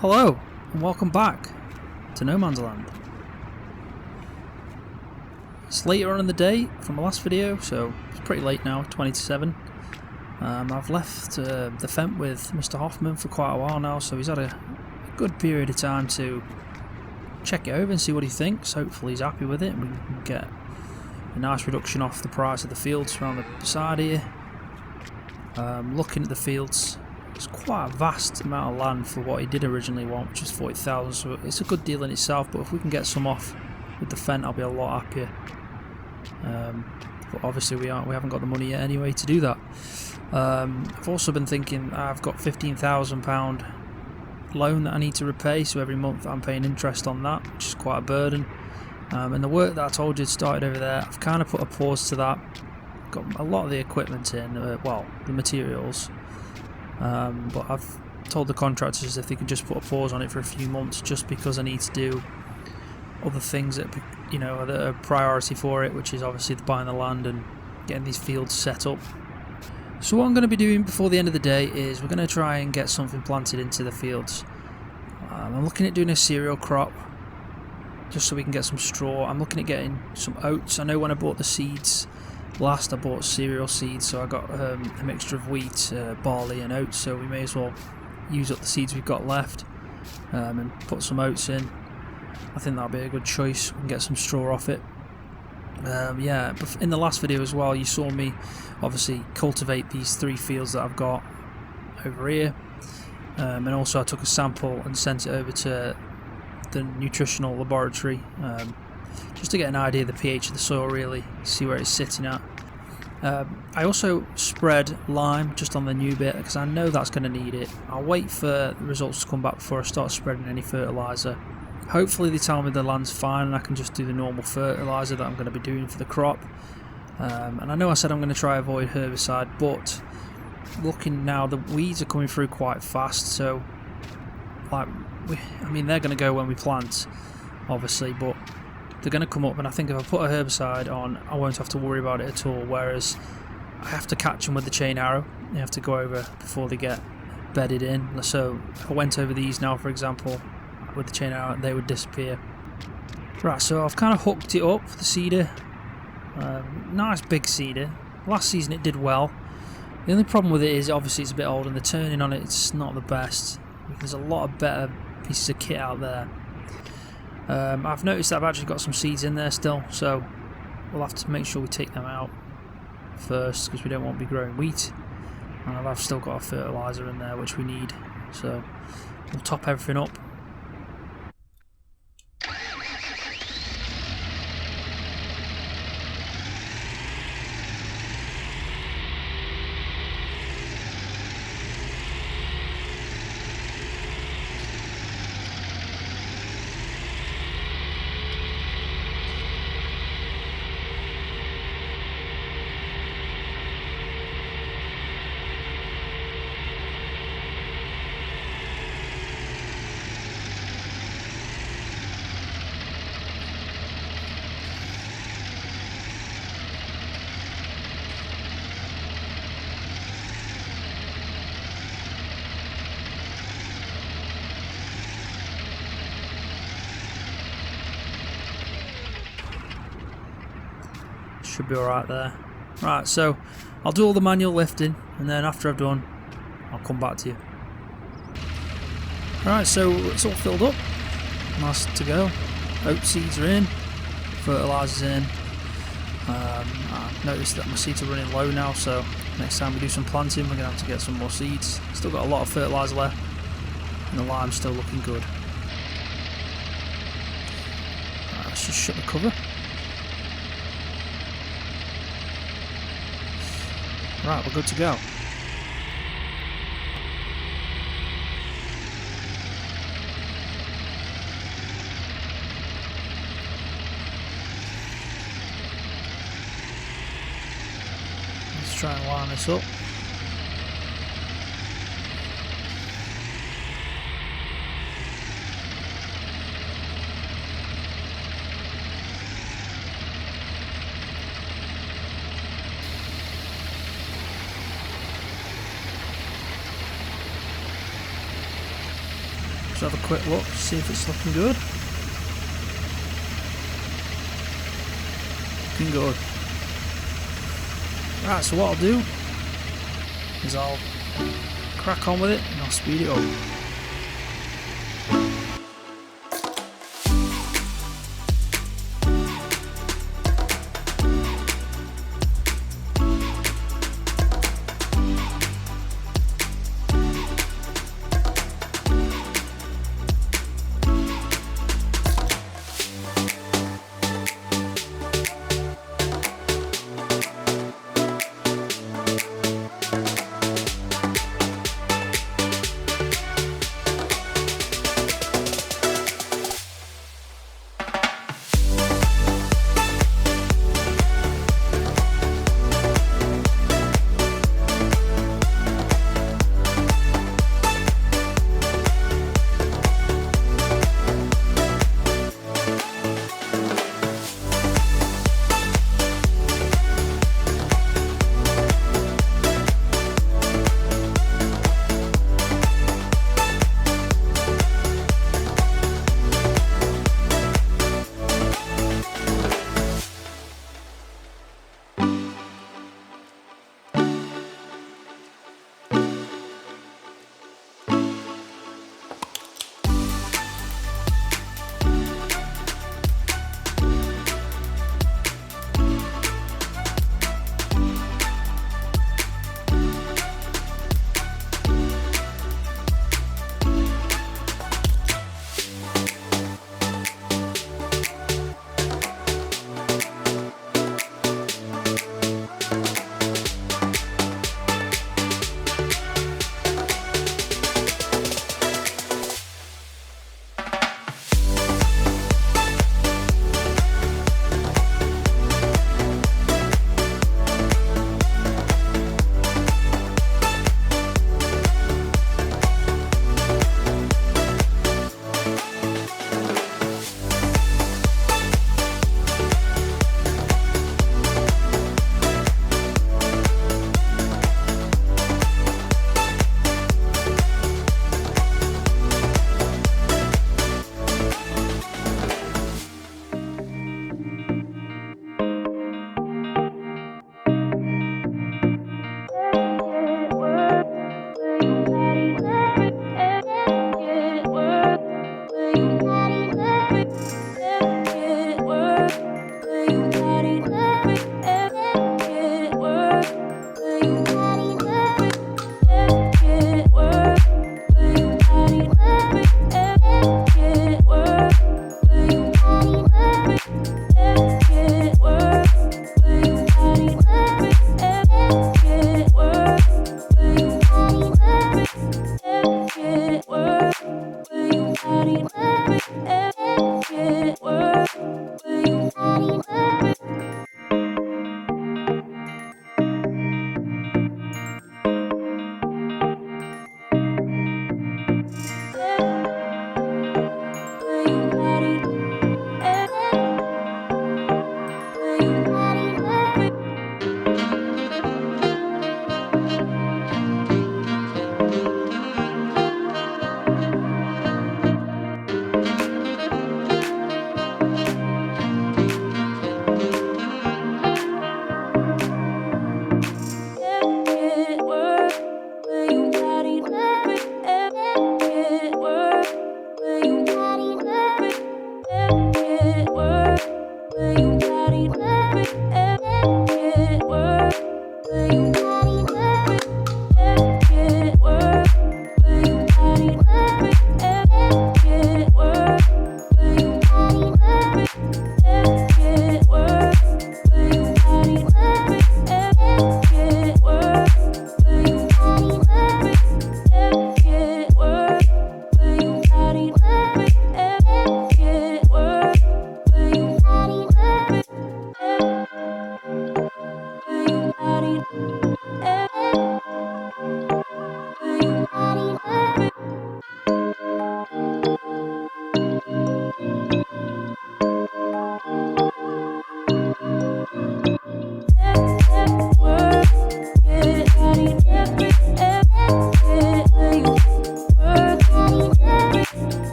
Hello and welcome back to No Man's Land. It's later on in the day from the last video, so it's pretty late now, 20 to 7. I've left the Fent with Mr Hoffman for quite a while now, so he's had a good period of time to check it over and see what he thinks. Hopefully he's happy with it and we can get a nice reduction off the price of the fields around the side here. Looking at the fields, it's quite a vast amount of land for what he did originally want, which is 40,000, so it's a good deal in itself, but if we can get some off with the Fent, I'll be a lot happier. But obviously we haven't got the money yet anyway to do that. I've also been thinking I've got £15,000 loan that I need to repay, so every month I'm paying interest on that, which is quite a burden. And the work that I told you started over there, I've kind of put a pause to that. Got a lot of the equipment in, well, the materials. But I've told the contractors if they can just put a pause on it for a few months, just because I need to do other things that, you know, that are a priority for it, which is obviously buying the land and getting these fields set up. So what I'm going to be doing before the end of the day is we're going to try and get something planted into the fields. I'm looking at doing a cereal crop, just so we can get some straw. I'm looking at getting some oats. I know when I bought the seeds last, I bought cereal seeds, so I got a mixture of wheat, barley and oats, so we may as well use up the seeds we've got left and put some oats in. I think that'll be a good choice. We can get some straw off it. Yeah, in the last video as well, you saw me obviously cultivate these 3 fields that I've got over here, and also I took a sample and sent it over to the nutritional laboratory, just to get an idea of the pH of the soil, really see where it's sitting at. I also spread lime just on the new bit because I know that's going to need it. I'll wait for the results to come back before I start spreading any fertiliser. Hopefully they tell me the land's fine and I can just do the normal fertiliser that I'm going to be doing for the crop. And I know I said I'm going to try avoid herbicide, but looking now, the weeds are coming through quite fast, so like I mean they're going to go when we plant, obviously, but they're going to come up, and I think if I put a herbicide on, I won't have to worry about it at all, whereas I have to catch them with the chain arrow. You have to go over before they get bedded in. So if I went over these now, for example, with the chain arrow, they would disappear. Right, so I've kind of hooked it up, the cedar. Nice big cedar. Last season it did well. The only problem with it is obviously it's a bit old and the turning on it's not the best. There's a lot of better pieces of kit out there. I've noticed that I've actually got some seeds in there still, so we'll have to make sure we take them out first because we don't want to be growing wheat. And I've still got a fertiliser in there which we need, so we'll top everything up. Should be alright there. Right, so I'll do all the manual lifting, and then after I've done, I'll come back to you. Alright, so it's all filled up. Nice to go. Oat seeds are in. Fertiliser's in. I've noticed that my seeds are running low now, so next time we do some planting, we're going to have to get some more seeds. Still got a lot of fertiliser left, and the lime's still looking good. Right, let's just shut the cover. Right, we're good to go. Let's try and line this up. Let's have a quick look, see if it's looking good. Looking good. Right, so what I'll do is I'll crack on with it and I'll speed it up.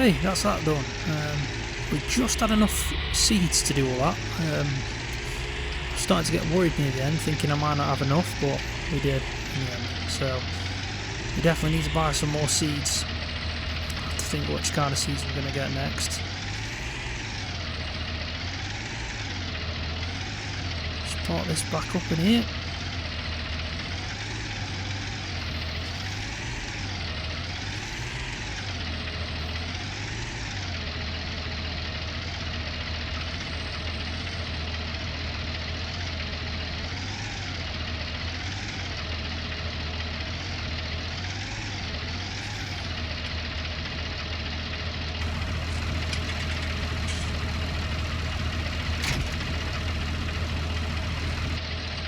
Okay, that's that done. We just had enough seeds to do all that. I'm starting to get worried near the end, thinking I might not have enough, but we did in the end. So we definitely need to buy some more seeds. I have to think which kind of seeds we're going to get next. Just park this back up in here.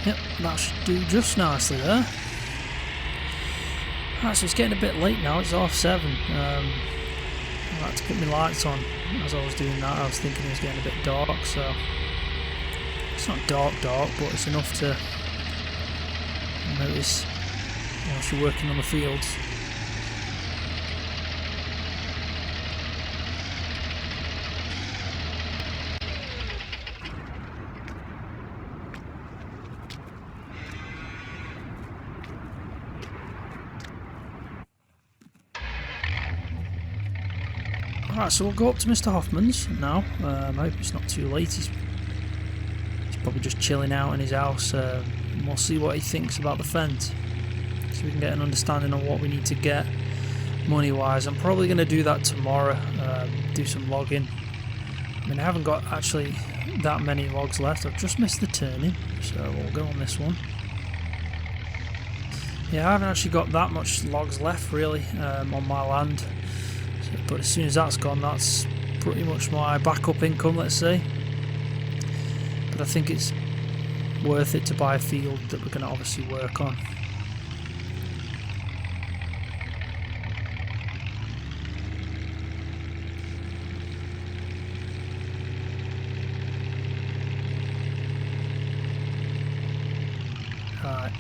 Yep, that should do just nicely there. Right, so it's getting a bit late now, it's 7:30. I had to put my lights on. As I was doing that, I was thinking it was getting a bit dark, so it's not dark, but it's enough to notice whilst you're working on the fields. Alright, so we'll go up to Mr Hoffman's now. I hope it's not too late. He's probably just chilling out in his house. And we'll see what he thinks about the fence, so we can get an understanding on what we need to get money wise. I'm probably going to do that tomorrow, do some logging. I mean, I haven't got actually that many logs left. I've just missed the turning, so we'll go on this one. Yeah, I haven't actually got that much logs left really on my land. But as soon as that's gone, that's pretty much my backup income, let's say. But I think it's worth it to buy a field that we're going to obviously work on. Right,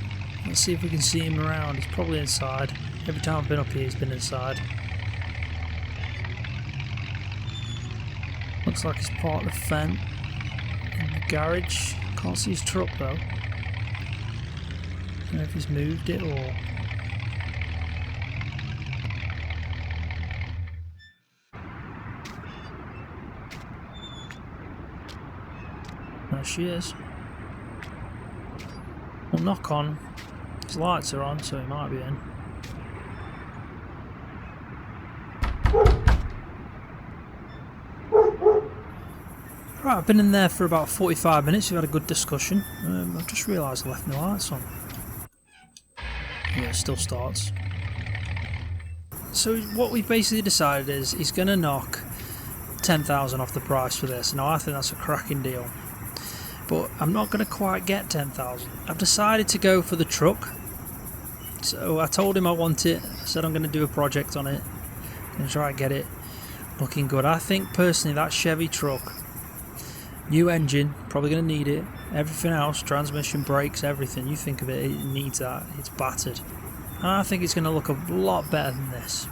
let's see if we can see him around. He's probably inside. Every time I've been up here, he's been inside. Looks like he's parked the fence in the garage. Can't see his truck though. I don't know if he's moved it or... There she is. We'll knock on. His lights are on, so he might be in. Right, I've been in there for about 45 minutes, we've had a good discussion. I've just realised I left my lights on. Yeah, it still starts. So what we've basically decided is he's going to knock 10,000 off the price for this. Now I think that's a cracking deal. But I'm not going to quite get 10,000. I've decided to go for the truck. So I told him I want it. I said I'm going to do a project on it and try and get it looking good. I think personally that Chevy truck, new engine, probably going to need it. Everything else, transmission, brakes, everything, you think of it, it needs that. It's battered. And I think it's going to look a lot better than this.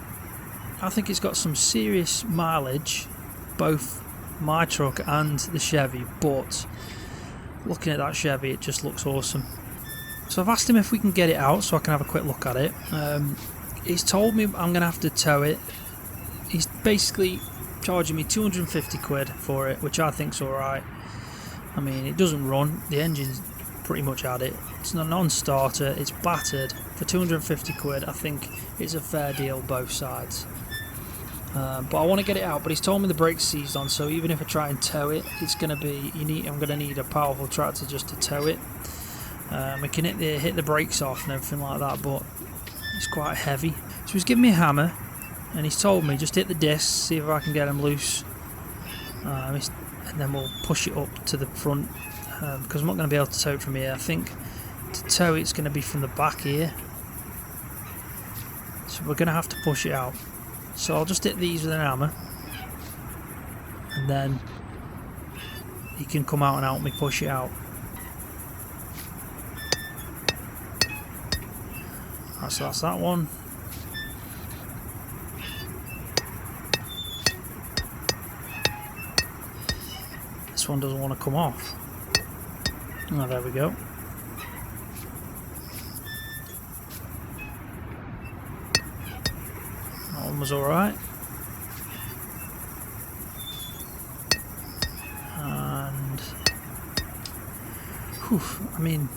I think it's got some serious mileage, both my truck and the Chevy, but looking at that Chevy, it just looks awesome. So I've asked him if we can get it out so I can have a quick look at it. He's told me I'm going to have to tow it. He's basically charging me 250 quid for it, which I think's alright. I mean, it doesn't run, the engine's pretty much had it. It's a non-starter, it's battered. For 250 quid, I think it's a fair deal both sides. But I want to get it out, but he's told me the brakes seized on, so even if I try and tow it, it's going to be, I'm going to need a powerful tractor just to tow it. We can hit the brakes off and everything like that, but it's quite heavy. So he's given me a hammer, and he's told me just hit the discs, see if I can get them loose, and then we'll push it up to the front, because I'm not going to be able to tow it from here. I think to tow it's going to be from the back here, so we're going to have to push it out. So I'll just hit these with an hammer, and then he can come out and help me push it out. Right, so that's that one. This one doesn't want to come off. Oh, there we go. That one was alright. And whew, I mean,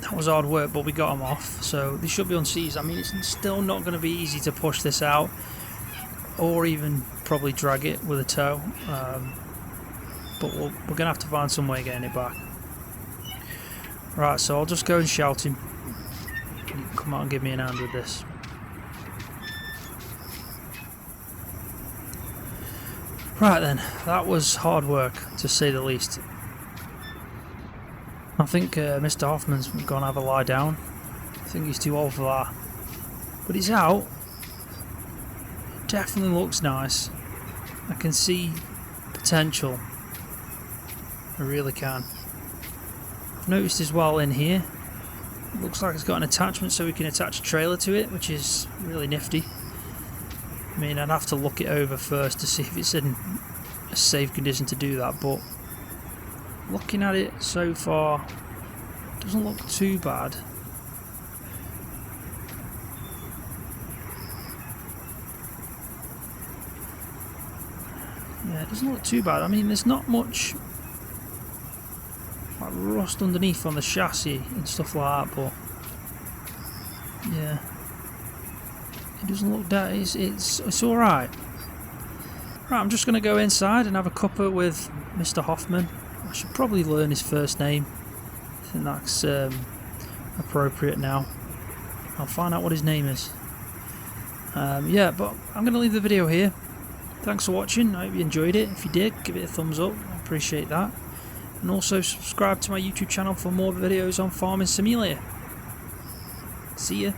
that was hard work, but we got them off, so they should be unseized. I mean, it's still not going to be easy to push this out, or even probably drag it with a tow, but we're going to have to find some way of getting it back. Right, so I'll just go and shout him. You can come out and give me an hand with this. Right then, that was hard work, to say the least. I think Mr Hoffman's going to have a lie down. I think he's too old for that. But it's out. It definitely looks nice. I can see potential. I really can. I've noticed as well in here, it looks like it's got an attachment so we can attach a trailer to it, which is really nifty. I mean, I'd have to look it over first to see if it's in a safe condition to do that, but looking at it so far, it doesn't look too bad. Yeah, it doesn't look too bad. I mean, there's not much like rust underneath on the chassis and stuff like that, but yeah, it doesn't look that. It's all right. Right, I'm just going to go inside and have a cuppa with Mr Hoffman. I should probably learn his first name. I think that's appropriate now. I'll find out what his name is. Yeah, but I'm going to leave the video here. Thanks for watching. I hope you enjoyed it. If you did, give it a thumbs up. I appreciate that. And also subscribe to my YouTube channel for more videos on Farming Simulator. See ya.